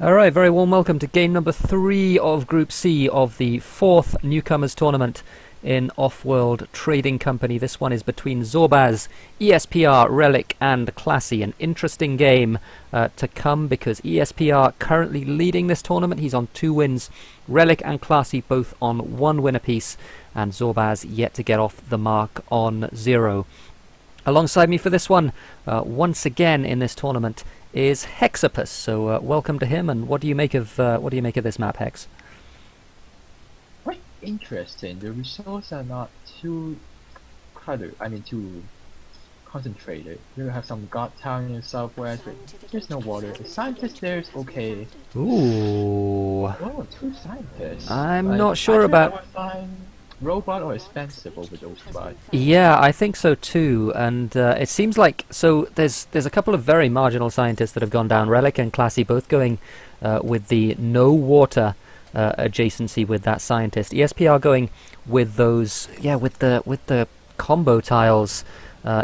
Alright, very warm welcome to game number 3 of Group C of the 4th Newcomers Tournament in Off-World Trading Company. This one is between Zorbaz, ESPR, Relic and Classy. An interesting game to come because ESPR currently leading this tournament. He's on 2 wins. Relic and Classy both on 1 win apiece, and Zorbaz yet to get off the mark on 0. Alongside me for this one, once again in this tournament, is Hexapus. So welcome to him. And what do you make of this map, Hex? Quite interesting. The results are not too crowded. Too concentrated. You have some god town in the southwest, but there's no water. The scientist there is okay. Ooh. Oh, 2 scientists. I'm not sure about. Robot or expensive over those spots. Yeah, I think so too. And it seems like there's a couple of very marginal scientists that have gone down. Relic and Classy both going with the no water adjacency with that scientist. ESPR going with those with the combo tiles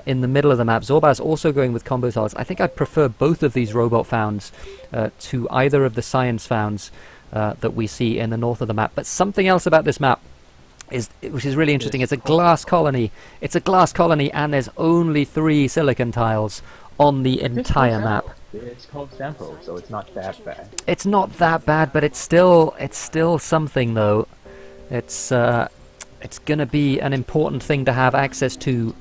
in the middle of the map. Zorbaz also going with combo tiles. I think I'd prefer both of these robot founds to either of the science founds that we see in the north of the map. But something else about this map which is really interesting. It's a glass colony. It's a glass colony, and there's only 3 silicon tiles on the entire map. It's called sample, so it's not that bad. It's not that bad, but it's still something though. It's gonna be an important thing to have access to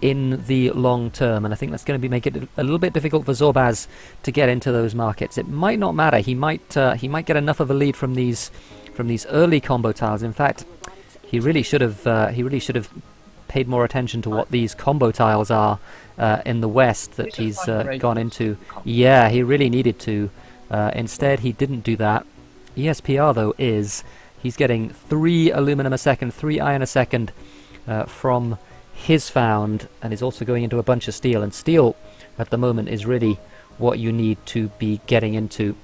in the long term, and I think that's going to make it a little bit difficult for Zorbaz to get into those markets. It might not matter. He might get enough of a lead from these early combo tiles. In fact, he really should have paid more attention to what these combo tiles are in the west that he's gone into. Yeah, he really needed to. Instead, he didn't do that. ESPR though he's getting 3 aluminum a second, 3 iron a second from his found, and is also going into a bunch of steel. And steel at the moment is really what you need to be getting into.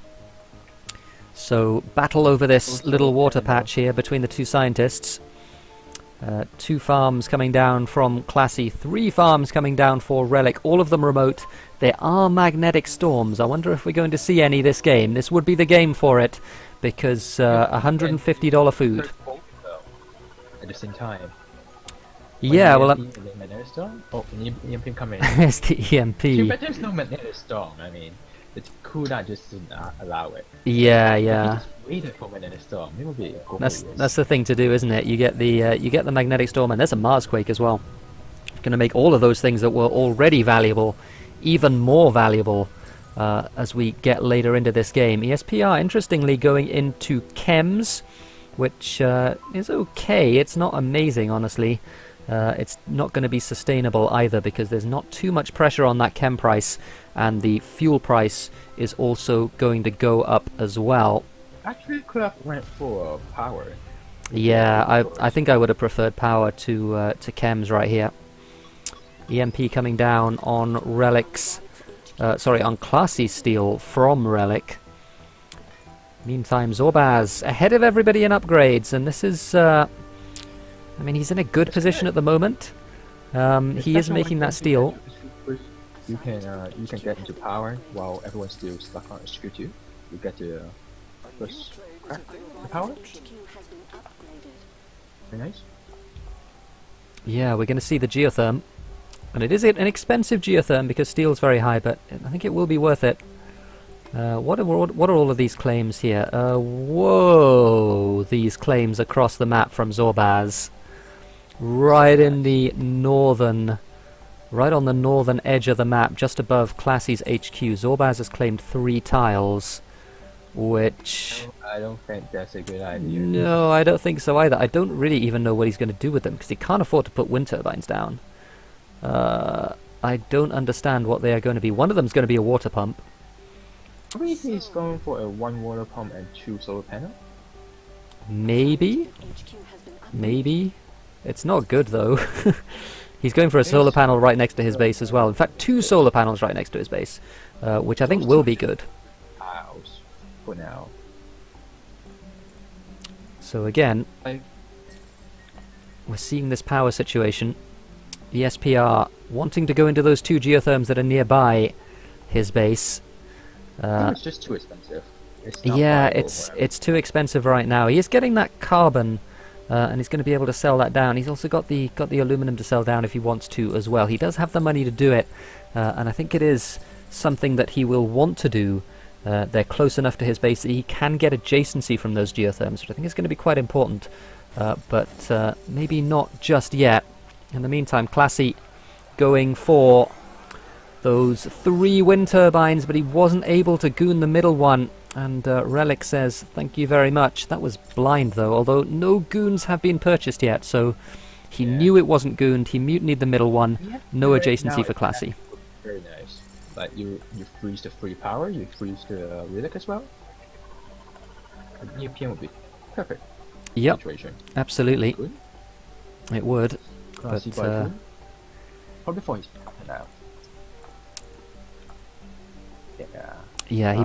So battle over this little water patch here between the 2 scientists. 2 farms coming down from Classy, 3 farms coming down for Relic, all of them remote. There are magnetic storms. I wonder if we're going to see any this game. This would be the game for it, because $150 food. At the same time. Yeah, well, magnetic storm? Oh, EMP coming. it's the EMP. But there's no magnetic storm. The cooldown just didn't allow it. Yeah. Waited for magnetic storm. It would be That's the thing to do, isn't it? You get the magnetic storm, and there's a Marsquake as well. Going to make all of those things that were already valuable even more valuable as we get later into this game. ESPR, interestingly, going into chems, which is okay. It's not amazing, honestly. It's not going to be sustainable either, because there's not too much pressure on that chem price, and the fuel price is also going to go up as well. Actually, could have went for power. Yeah, I think I would have preferred power to chems right here. EMP coming down on Relic's, on Classy steel from Relic. Meantime, Zorbaz ahead of everybody in upgrades, and this is, he's in a good position at the moment. He is making that steel. You can get into power while everyone's still stuck on HQ2. You get to first crack the power. Very nice. Yeah, we're going to see the geotherm, and it is an expensive geotherm because steel's very high, but I think it will be worth it. What are all of these claims here? Whoa! These claims across the map from Zorbaz, right in the northern. Right on the northern edge of the map, just above Classy's HQ. Zorbaz has claimed 3 tiles, which... I don't think that's a good idea. No, I don't think so either. I don't really even know what he's going to do with them, because he can't afford to put wind turbines down. I don't understand what they are going to be. One of them is going to be a water pump. Maybe he's going for a 1 water pump and 2 solar panel? Maybe. Maybe. It's not good, though. He's going for a solar panel right next to his base as well. In fact, 2 solar panels right next to his base, which I think will be good. Tiles for now. So again, we're seeing this power situation. The SPR wanting to go into those 2 geotherms that are nearby his base. I think it's just too expensive. it's not Yeah, viable it's for him. too expensive right now. He is getting that carbon, and he's going to be able to sell that down. He's also got the aluminum to sell down if he wants to as well. He does have the money to do it, and I think it is something that he will want to do. They're close enough to his base that he can get adjacency from those geotherms, which I think is going to be quite important. But maybe not just yet. In the meantime, Classy going for those 3 wind turbines, but he wasn't able to goon the middle one. And Relic says, thank you very much. That was blind, though, although no goons have been purchased yet, so he knew it wasn't gooned. He mutinied the middle one. No adjacency for Classy. Very nice. Like, you freeze the free power, you freeze the relic as well. A new PM would be perfect Yep, situation. absolutely. Good. It would. Classy But, by good. Probably for his now. Yeah. Yeah, he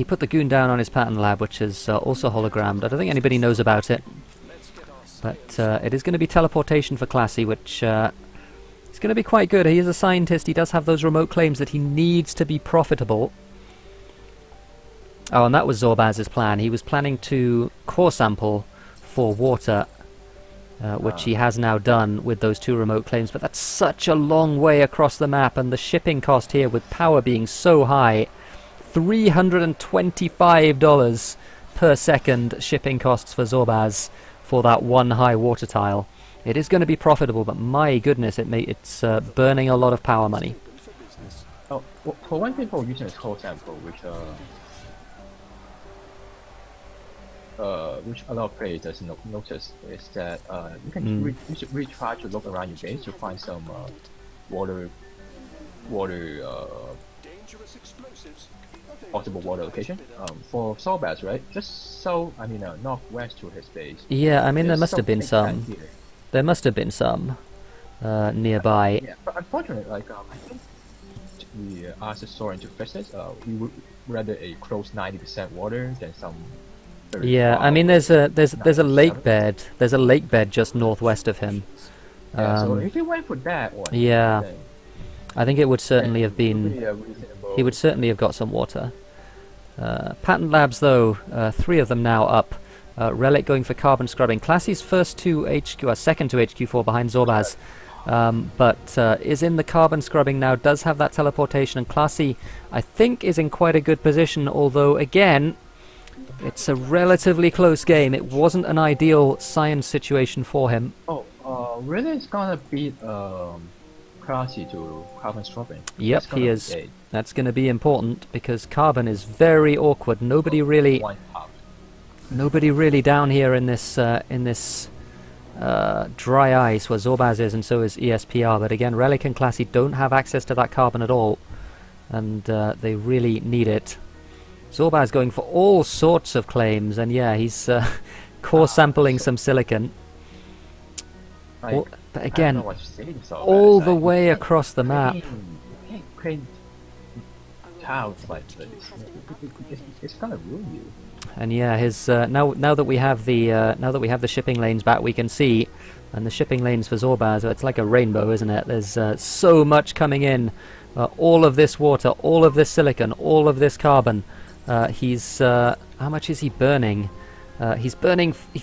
put the goon down on his pattern lab, which is also hologrammed. I don't think anybody knows about it, but it is going to be teleportation for Classy, which is going to be quite good. He is a scientist. He does have those remote claims that he needs to be profitable. Oh, and that was Zorbaz's plan. He was planning to core sample for water, which he has now done with those 2 remote claims. But that's such a long way across the map, and the shipping cost here, with power being so high, $325 per second shipping costs for Zorbaz for that 1 high water tile. It is going to be profitable, but my goodness, it's burning a lot of power money. Oh, well, for one thing, for using a core sample, which a lot of players doesn't notice, is that you can you should really try to look around your base to find some water possible water location. For Soulbats, right? Just northwest to his base. Yeah, I mean there must have been big some. here. There must have been some nearby. Yeah, but unfortunately, I think we asked Soren to fix this. We would rather a close 90% water than some. Yeah, I mean there's a lake bed. There's a lake bed just northwest of him. Yeah, so if he went for that one, yeah, then I think it would certainly have it would been. be a reasonable. He would certainly have got some water. Patent labs, though, 3 of them now up. Relic going for carbon scrubbing. Classy's first to HQ, second to HQ4 behind Zorbaz, but is in the carbon scrubbing now. Does have that teleportation, and Classy, I think, is in quite a good position. Although again, it's a relatively close game. It wasn't an ideal science situation for him. Oh, really? It's gonna beat Classy to carbon scrubbing. Yep, he is. That's going to be important because carbon is very awkward. Nobody really down here in this dry ice where Zorbaz is, and so is ESPR. But again, Relic and Classy don't have access to that carbon at all, and they really need it. Zorbaz going for all sorts of claims, and yeah, he's core sampling some silicon. But again, all the way across the map. It's gonna ruin you. And yeah, his now that we have the shipping lanes back, we can see, and the shipping lanes for Zorbaz, it's like a rainbow, isn't it? There's so much coming in, all of this water, all of this silicon, all of this carbon. He's how much is he burning? He's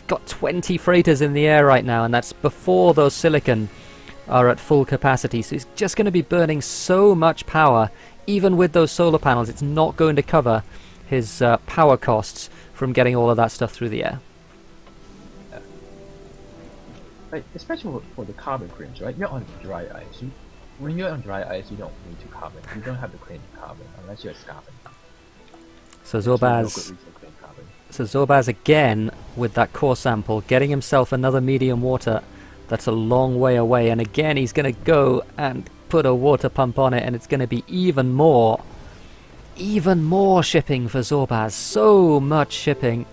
got 20 freighters in the air right now, and that's before those silicon are at full capacity. So he's just going to be burning so much power. Even with those solar panels, it's not going to cover his power costs from getting all of that stuff through the air. Like, especially for the carbon creams, right? You're on dry ice. When you're on dry ice, you don't need to carbon. You don't have to clean carbon unless you're scarping. So Zorbaz again with that core sample, getting himself another medium water. That's a long way away, and again he's going to go and put a water pump on it, and it's going to be even more shipping for Zorbaz. So much shipping.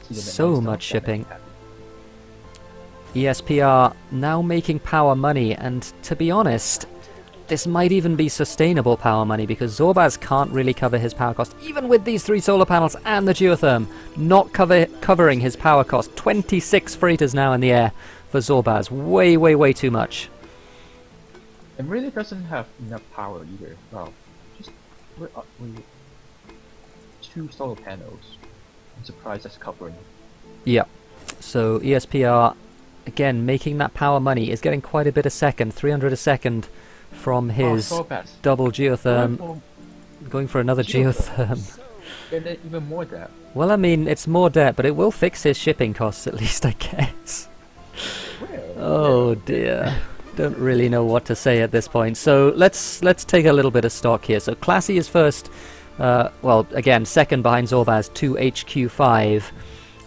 So much shipping. ESPR now making power money, and to be honest, this might even be sustainable power money because Zorbaz can't really cover his power cost, even with these 3 solar panels and the geotherm not covering his power cost. 26 freighters now in the air for Zorbaz. Way, way, way too much. It really doesn't have enough power either. Well, just 2 solar panels. I'm surprised that's covering. Yeah. So ESPR, again, making that power money, is getting quite a bit a second, 300 a second from his double geotherm. Going for another geotherm. And then even more debt. Well, I mean, it's more debt, but it will fix his shipping costs at least, I guess. Oh dear. Don't really know what to say at this point. So let's take a little bit of stock here. So Classy is first, well, again, second behind Zorbaz, 2 HQ5.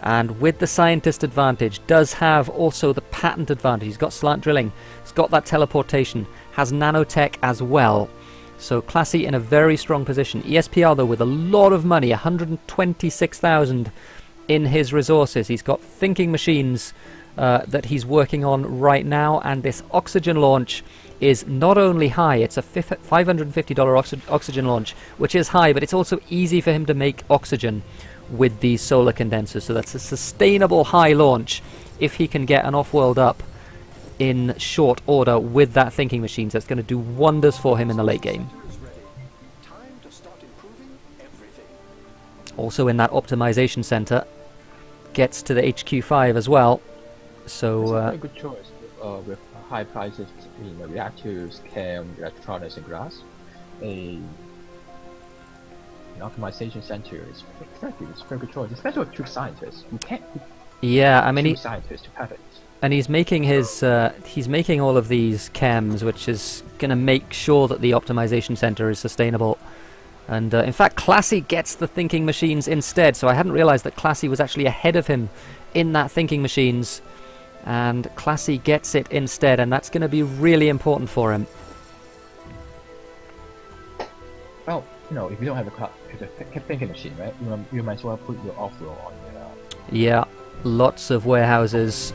And with the scientist advantage, does have also the patent advantage. He's got slant drilling, he's got that teleportation, has nanotech as well. So Classy in a very strong position. ESPR though with a lot of money, 126,000 in his resources. He's got thinking machines that he's working on right now, and this oxygen launch is not only high, it's a $550 oxygen launch, which is high, but it's also easy for him to make oxygen with these solar condensers. So that's a sustainable high launch if he can get an off-world up in short order with that thinking machines. That's going to do wonders for him in the late game. Also in that optimization center, gets to the HQ5 as well. So it's a very good choice with high prices in the reactors, chem, electronics, and glass. An optimization center is exactly it's a very good choice, especially with 2 scientists. You can't. Yeah, I mean, 2 scientists to have it. And he's making his he's making all of these chems, which is going to make sure that the optimization center is sustainable. And in fact, Classy gets the thinking machines instead. So I hadn't realized that Classy was actually ahead of him in that thinking machines. And Classy gets it instead, and that's going to be really important for him. Well, you know, if you don't have a thinking machine, right, you might as well put your off-roll on your... Yeah, lots of warehouses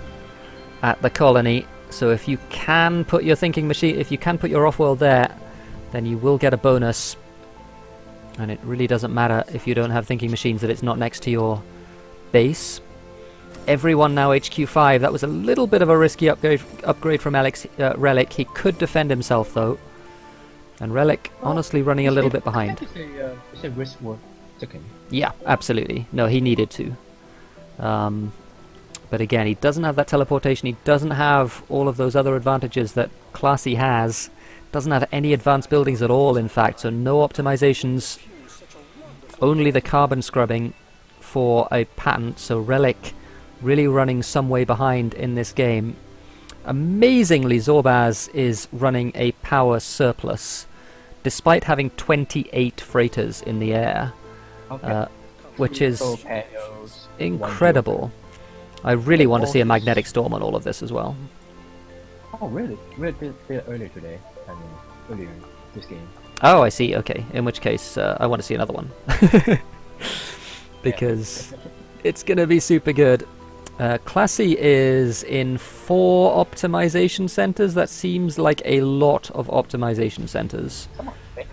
at the colony. So if you can put your thinking machine, if you can put your off-world there, then you will get a bonus. And it really doesn't matter if you don't have thinking machines that it's not next to your base. Everyone now HQ5. That was a little bit of a risky upgrade from Relic. He could defend himself though. And Relic, honestly, running a little bit behind. It's a risk worth taking. Yeah, absolutely. No, he needed to. But again, he doesn't have that teleportation. He doesn't have all of those other advantages that Classy has. Doesn't have any advanced buildings at all, in fact. So no optimizations. Only the carbon scrubbing for a patent. So Relic really running some way behind in this game. Amazingly, Zorbaz is running a power surplus, despite having 28 freighters in the air, which is incredible. I really want to see a magnetic storm on all of this as well. Oh, really? We did it earlier today. I mean, earlier in this game. Oh, I see. Okay. In which case, I want to see another one. Because it's going to be super good. Classy is in 4 optimization centers. That seems like a lot of optimization centers. Come on, right?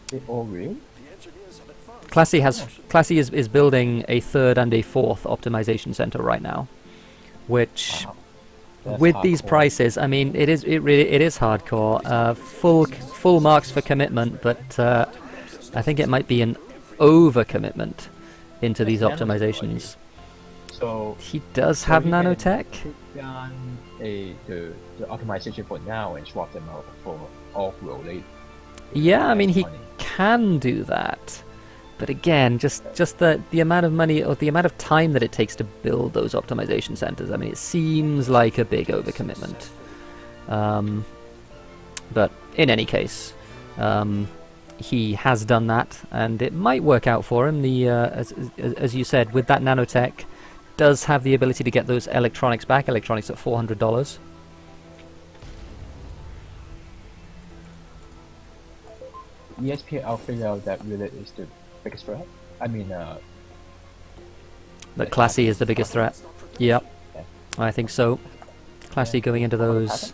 They all real? Classy is building a 3rd and a 4th optimization center right now, which with hardcore. These prices, I mean, it is hardcore. Full marks for commitment, but I think it might be an over-commitment into these optimizations. So he does have nanotech. Put down the optimization for now and swap them out for off-road later. Yeah, I mean, he can do that. But again, just the amount of money or the amount of time that it takes to build those optimization centers, I mean, it seems like a big overcommitment. But in any case, he has done that, and it might work out for him. As you said, with that nanotech, does have the ability to get those electronics back. Electronics at $400. ESP, I'll figure out that really is the biggest threat. I mean, that Classy is the biggest threat. Yep, yeah. I think so. Classy going into those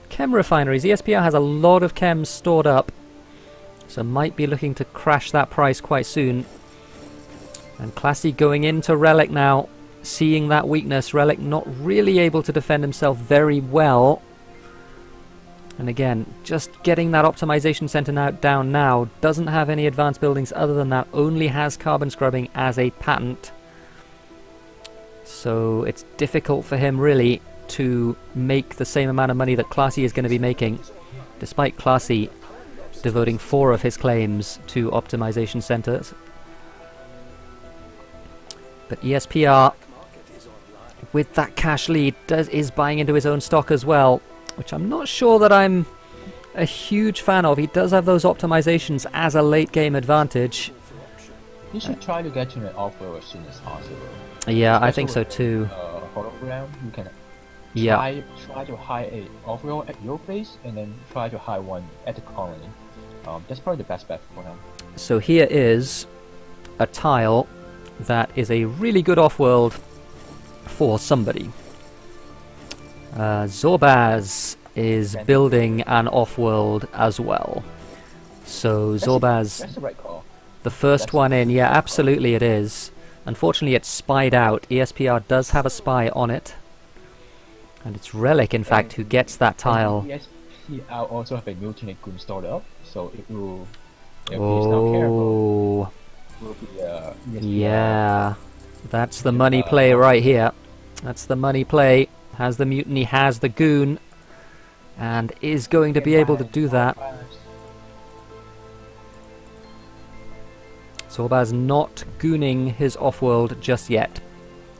chem refineries. ESPR has a lot of chems stored up, so might be looking to crash that price quite soon. And Classy going into Relic now, seeing that weakness. Relic not really able to defend himself very well. And again, just getting that optimization center down now doesn't have any advanced buildings other than that, only has carbon scrubbing as a patent. So it's difficult for him really to make the same amount of money that Classy is going to be making, despite Classy devoting 4 of his claims to optimization centers. But ESPR, with that cash lead, is buying into his own stock as well, which I'm not sure that I'm a huge fan of. He does have those optimizations as a late game advantage. You should try to get to an off-road as soon as possible. Yeah, Especially I think so too. Hologram, you can Yeah. try to hide a off-road at your base and then try to hide one at the colony. That's probably the best bet for him. So here is a tile that is a really good off-world for somebody. Zorbaz is building an off-world as well. So Zorbaz, That's the right call. the first one in, yeah, absolutely it is. Unfortunately, it's spied out. ESPR does have a spy on it. And it's Relic, in fact, who gets that tile. ESPR also have a mutiny goon stored up, so it will... If he's not careful, it will be ESPR. Yeah. That's the money play right here. That's the money play. Has the mutiny, has the goon, and is going to be able to do that. Zorbaz not gooning his off-world just yet.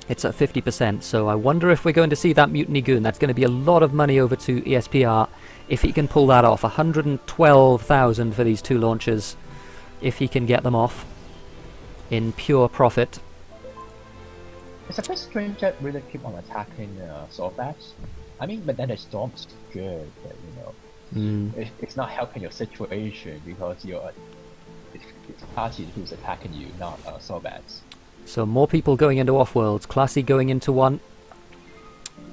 It's at 50%, so I wonder if we're going to see that mutiny goon. That's going to be a lot of money over to ESPR if he can pull that off. 112,000 for these 2 launches, if he can get them off in pure profit. It's a bit strange that really keep on attacking Zorbaz. I mean, but then the storm's good, but you know, it's not helping your situation because it's Classy who's attacking you, not Zorbaz. So more people going into off-worlds. Classy going into one.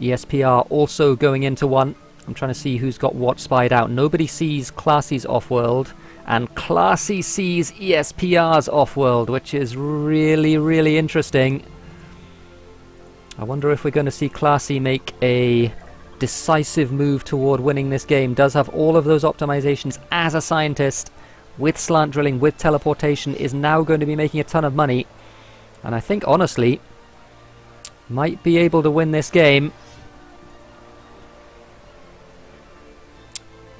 ESPR also going into one. I'm trying to see who's got what spied out. Nobody sees Classy's off-world, and Classy sees ESPR's off-world, which is really, really interesting. I wonder if we're going to see Classy make a decisive move toward winning this game. Does have all of those optimizations as a scientist, with slant drilling, with teleportation, is now going to be making a ton of money. And I think, honestly, might be able to win this game.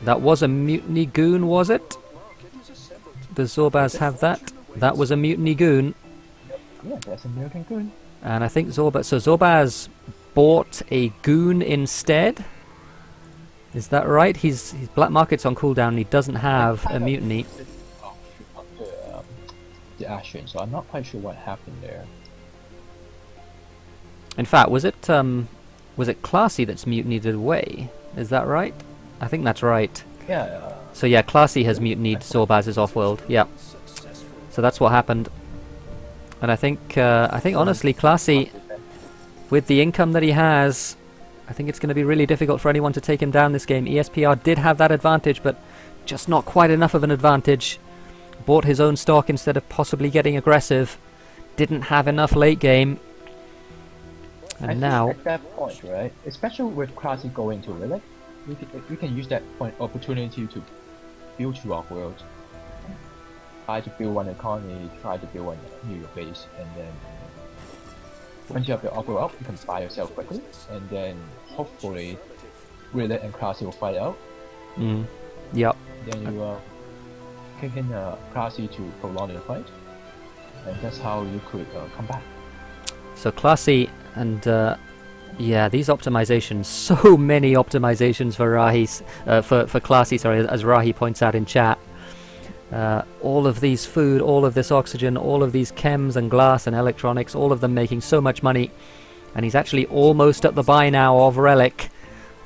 That was a mutiny goon, was it? Does Zorbaz have that? That was a mutiny goon. Yeah, that's a mutiny goon. And I think Zorbaz bought a goon instead. Is that right? His black market's on cooldown and he doesn't have a mutiny. The action, so I'm not quite sure what happened there. In fact, was it Classy that's mutinied away? Is that right? I think that's right. Yeah. So yeah, Classy has mutinied Zorbaz's off-world. Yeah. So that's what happened. And I think honestly, Classy, with the income that he has, I think it's going to be really difficult for anyone to take him down this game. ESPR did have that advantage, but just not quite enough of an advantage. Bought his own stock instead of possibly getting aggressive. Didn't have enough late game. And now, at that point, right, especially with Classy going to Lilith, you can use that point opportunity to build 2 off-worlds. Try to build one economy, try to build one near your base, and then once you have the off-world up, you can buy yourself quickly, and then hopefully Lilith and Classy will fight out. Yep. Then you kick in Classy to prolong the fight, and that's how you could come back. So Classy and yeah, these optimizations, so many optimizations for Rahi's, for Classy, sorry, as Rahi points out in chat. All of these food, all of this oxygen, all of these chems and glass and electronics, all of them making so much money. And he's actually almost at the buy now of Relic.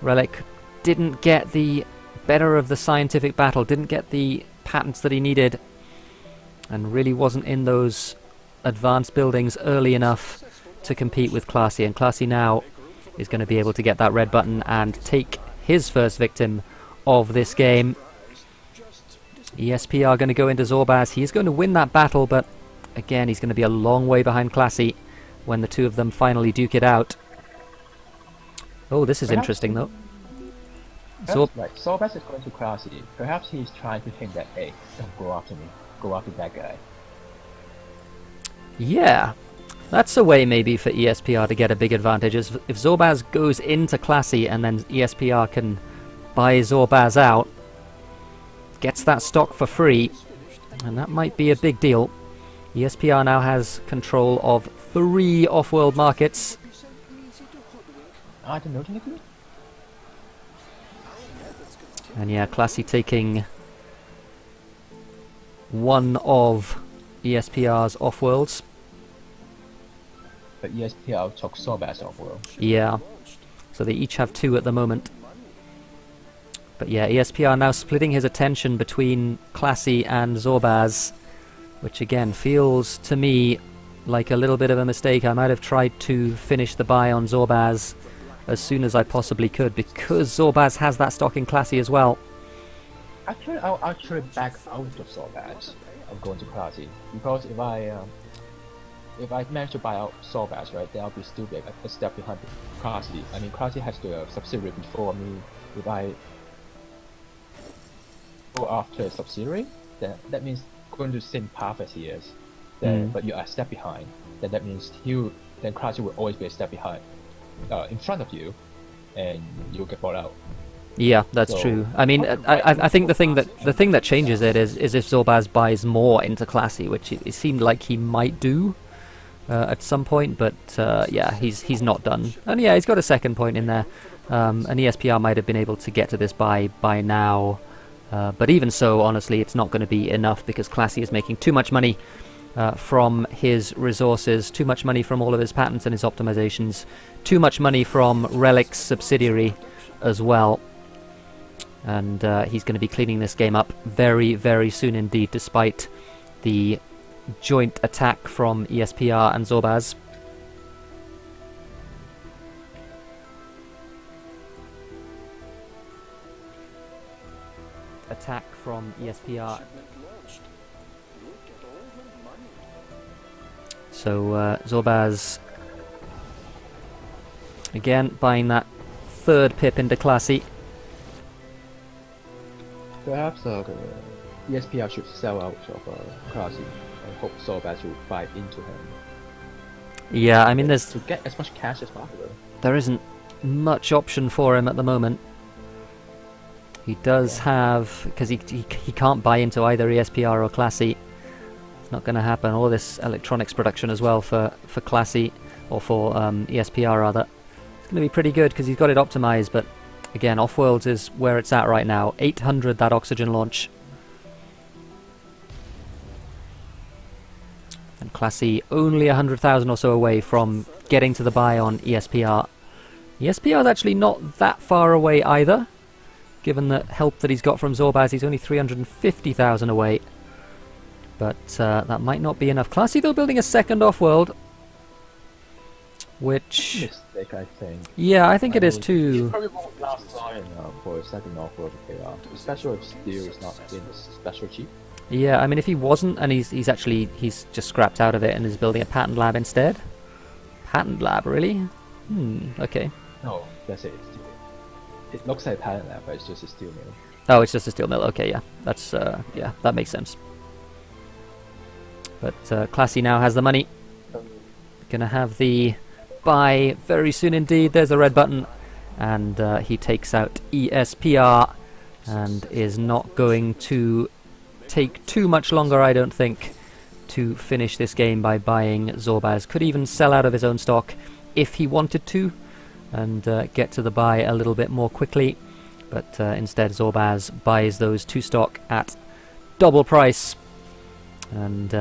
Relic didn't get the better of the scientific battle, didn't get the patents that he needed, and really wasn't in those advanced buildings early enough to compete with Classy. And Classy now is going to be able to get that red button and take his first victim of this game. ESP are going to go into Zorbaz. He's going to win that battle, but again, he's going to be a long way behind Classy when the 2 of them finally duke it out. Oh, this is interesting, though. Perhaps, right, Sorbas is going to classy. Perhaps he's trying to hint that, hey, don't go after me. Go after that guy. Yeah, that's a way maybe for ESPR to get a big advantage. Is if Zorbaz goes into classy and then ESPR can buy Zorbaz out, gets that stock for free, and that might be a big deal. ESPR now has control of 3 off-world markets. I don't know, Nicky. And yeah, Classy taking one of ESPR's off-worlds. But ESPR took Sorbas off world. Yeah, so they each have 2 at the moment. But yeah, ESPR now splitting his attention between Classy and Zorbaz, which again feels to me like a little bit of a mistake. I might have tried to finish the buy on Zorbaz as soon as I possibly could, because Zorbaz has that stock in Classy as well. Actually, I'll actually back out of Sorbas. I'm going to classy because if I manage to buy out Sorbas, right, then I'll be still be a step behind classy. I mean, classy has the subsidiary before me. If I go after a subsidiary, then that means going to the same path as he is. Then, but you are a step behind. Then that means then classy will always be a step behind, in front of you, and you'll get bought out. Yeah, that's true. I mean, I think the thing that changes it is if Zorbaz buys more into Classy, which it seemed like he might do at some point, but yeah, he's not done. And yeah, he's got a second point in there. And ESPR might have been able to get to this by now, but even so, honestly, it's not going to be enough because Classy is making too much money from his resources, too much money from all of his patents and his optimizations, too much money from Relic's subsidiary as well. And he's going to be cleaning this game up very, very soon indeed, despite the joint attack from ESPR and Zorbaz. Attack from ESPR. So Zorbaz again buying that 3rd pip into Classy. Perhaps ESPR should sell out of Classy and hope Sorbas will buy into him. Yeah, I mean, to get as much cash as possible. There isn't much option for him at the moment. He does have, because he can't buy into either ESPR or Classy. It's not going to happen. All this electronics production as well for Classy, or for ESPR rather. It's going to be pretty good because he's got it optimized, but again, Offworlds is where it's at right now. 800 that oxygen launch. And Classy only 100,000 or so away from getting to the buy on ESPR. ESPR is actually not that far away either. Given the help that he's got from Zorbaz, he's only 350,000 away. But that might not be enough. Classy though building a second Offworld. Which... mistake, I think. Yeah, I think it is too. He probably won't last long enough for a second Offworld to pay off. Especially if steel is not in the special cheap. Yeah, I mean, if he wasn't, and he's just scrapped out of it and is building a patent lab instead. Patent lab, really? Okay. No, that's it. It looks like a patent lab, but it's just a steel mill. Oh, it's just a steel mill. Okay, yeah, that's yeah, that makes sense. But Classy now has the money. Gonna have the buy very soon indeed. There's the red button, and he takes out ESPR, and is not going to take too much longer, I don't think, to finish this game by buying Zorbaz. Could even sell out of his own stock if he wanted to, and get to the buy a little bit more quickly. But instead, Zorbaz buys those 2 stock at double price, and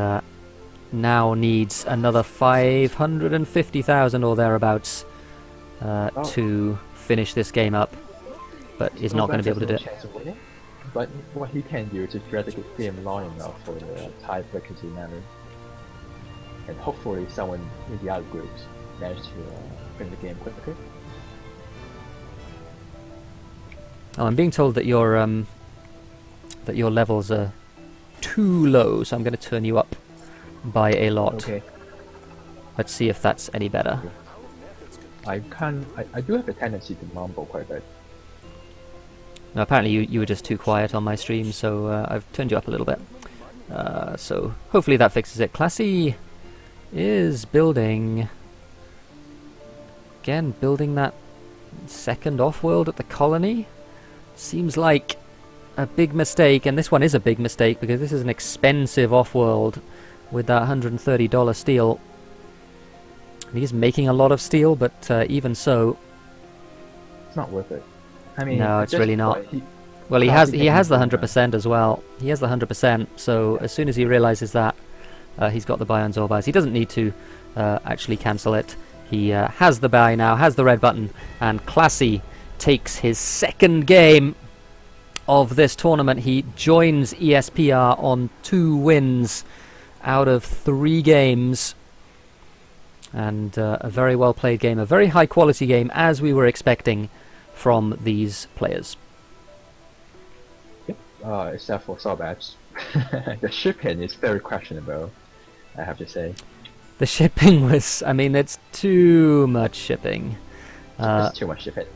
now needs another 550,000 or thereabouts to finish this game up, but is not going to be able to do it. But what he can do is just drag the game long enough for the tie-breaker to matter, and hopefully someone in the other groups manage to bring the game quicker. Oh, I'm being told that your levels are too low, so I'm going to turn you up by a lot. Okay. Let's see if that's any better. I do have a tendency to mumble quite a bit. No, apparently you were just too quiet on my stream, so I've turned you up a little bit. So hopefully that fixes it. Classy is building... Again, building that second off-world at the colony. Seems like a big mistake, and this one is a big mistake because this is an expensive off-world with that $130 steel. He's making a lot of steel, but even so... It's not worth it. I mean, no, it's really not. Well, he Classy has the can 100% as well. He has the 100%, so as soon as he realizes that, he's got the buy on Zorbaz. He doesn't need to actually cancel it. He has the buy now, has the red button, and Classy takes his second game of this tournament. He joins ESPR on 2 wins out of 3 games. And a very well played game, a very high quality game, as we were expecting from these players. Yep, except for Zorbaz. The shipping is very questionable, I have to say. The shipping was, I mean, it's too much shipping. It's too much shipping.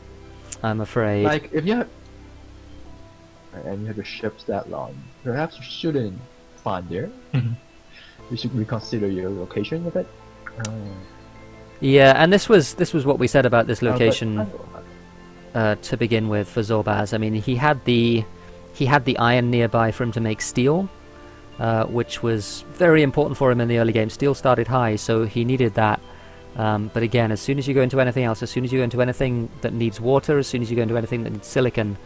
I'm afraid. Like, if you have... and you have to ship that long, perhaps you shouldn't find there. You should reconsider your location a bit. Yeah, and this was what we said about this location to begin with for Zorbaz. I mean, he had the iron nearby for him to make steel, which was very important for him in the early game. Steel started high, so he needed that. But again, as soon as you go into anything else, as soon as you go into anything that needs water, as soon as you go into anything that needs silicon,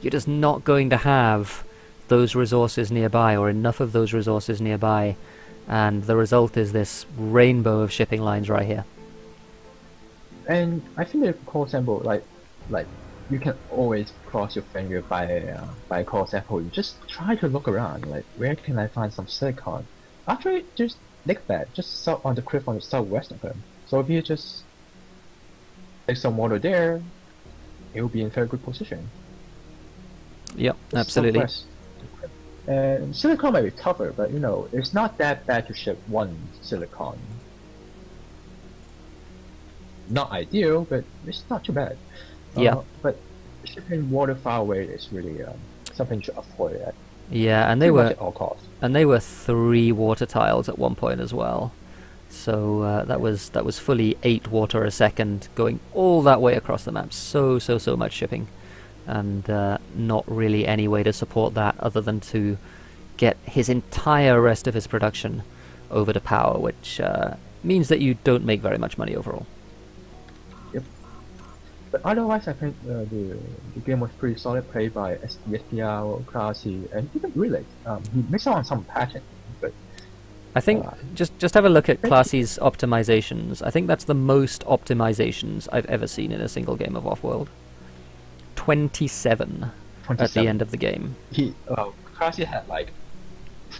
you're just not going to have those resources nearby, or enough of those resources nearby. And the result is this rainbow of shipping lines right here. And I think that core sample, like you can always cross your finger by a core sample. You just try to look around, like where can I find some silicon? Actually, just like that, just south on the cliff on the southwest of him. So if you just take some water there, it will be in very good position. Yep, Just absolutely. southwest. And silicon might be tougher, but you know, it's not that bad to ship 1 silicon. Not ideal, but it's not too bad. Yeah. But shipping water far away is really something to avoid at Yeah, and pretty much at all costs. they were 3 water tiles at one point as well. So that was fully 8 water a second going all that way across the map. So much shipping. And not really any way to support that other than to get his entire rest of his production over to power, which means that you don't make very much money overall. Yep. But otherwise, I think the game was pretty solid, played by SPR, Classy, and even Relay. He missed out on some pattern, but I think just have a look at Classy's optimizations. I think that's the most optimizations I've ever seen in a single game of Offworld. 27 at the end of the game. Classy had like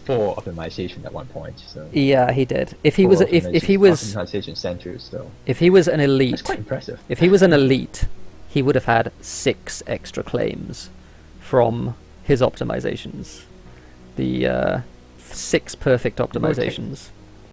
4 optimization at one point. So yeah, he did. If he was optimization centers, though. If he was an elite, that's quite impressive. If he was an elite, he would have had 6 extra claims from his optimizations. The 6 perfect optimizations.